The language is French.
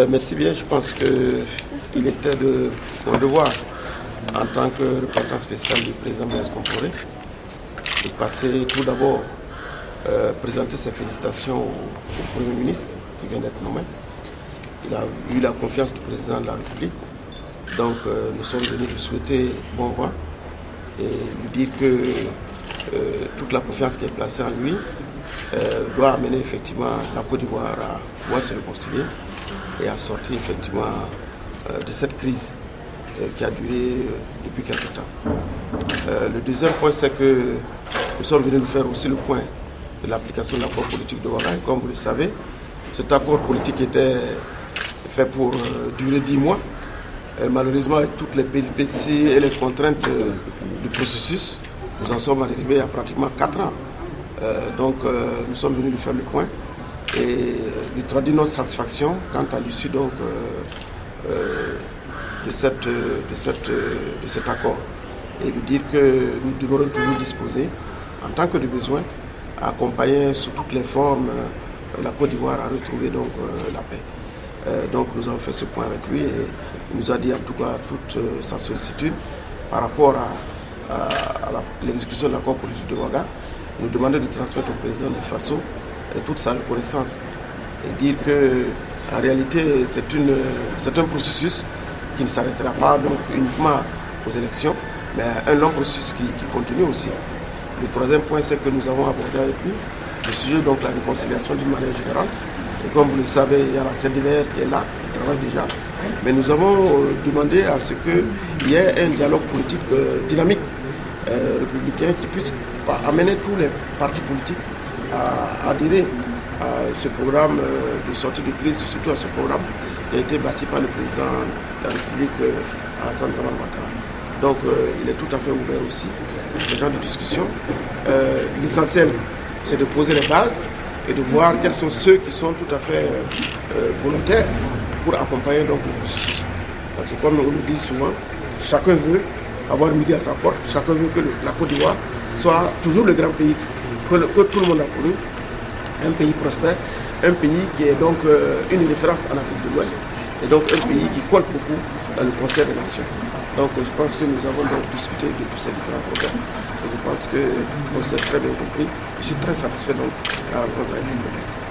Merci bien, je pense qu'il était de mon devoir en tant que représentant spécial du président Blaise Compaoré de passer tout d'abord présenter ses félicitations au Premier ministre qui vient d'être nommé. Il a eu la confiance du président de la République, donc nous sommes venus lui souhaiter bon vent et lui dire que toute la confiance qui est placée en lui doit amener effectivement la Côte d'Ivoire à pouvoir se réconcilier et à sortir effectivement de cette crise qui a duré depuis quelque temps. Le deuxième point, c'est que nous sommes venus nous faire aussi le point de l'application de l'accord politique de Ouaga. Comme vous le savez, cet accord politique était fait pour durer 10 mois. Malheureusement, avec toutes les péripéties et les contraintes du processus, nous en sommes arrivés à pratiquement 4 ans. Donc nous sommes venus lui faire le point et lui traduire notre satisfaction quant à l'issue donc de cet accord et lui dire que nous demeurons toujours disposés, en tant que de besoin, à accompagner sous toutes les formes la Côte d'Ivoire à retrouver donc la paix. Donc nous avons fait ce point avec lui et il nous a dit en tout cas toute sa sollicitude par rapport à l'exécution de l'accord politique de Ouaga. Nous demander de transmettre au président de Faso toute sa reconnaissance et dire que en réalité c'est un processus qui ne s'arrêtera pas donc uniquement aux élections, mais un long processus qui continue aussi. Le troisième point, c'est que nous avons abordé avec lui le sujet donc la réconciliation d'une manière générale. Et comme vous le savez, il y a la CDVR qui est là, qui travaille déjà. Mais nous avons demandé à ce qu'il y ait un dialogue politique dynamique républicain qui puisse amener tous les partis politiques à adhérer à ce programme de sortie de crise, surtout à ce programme qui a été bâti par le président de la République, Alassane Dramane Ouattara. Donc il est tout à fait ouvert aussi à ce genre de discussion. L'essentiel, c'est de poser les bases et de voir quels sont ceux qui sont tout à fait volontaires pour accompagner donc le processus. Parce que comme on le dit souvent, chacun veut avoir midi à sa porte, chacun veut que la Côte d'Ivoire soit toujours le grand pays que tout le monde a connu, un pays prospère, un pays qui est donc une référence en Afrique de l'Ouest et donc un pays qui compte beaucoup dans le concert des nations. Donc je pense que nous avons donc discuté de tous ces différents problèmes et je pense qu'on s'est très bien compris. Je suis très satisfait donc de la rencontre avec le ministre.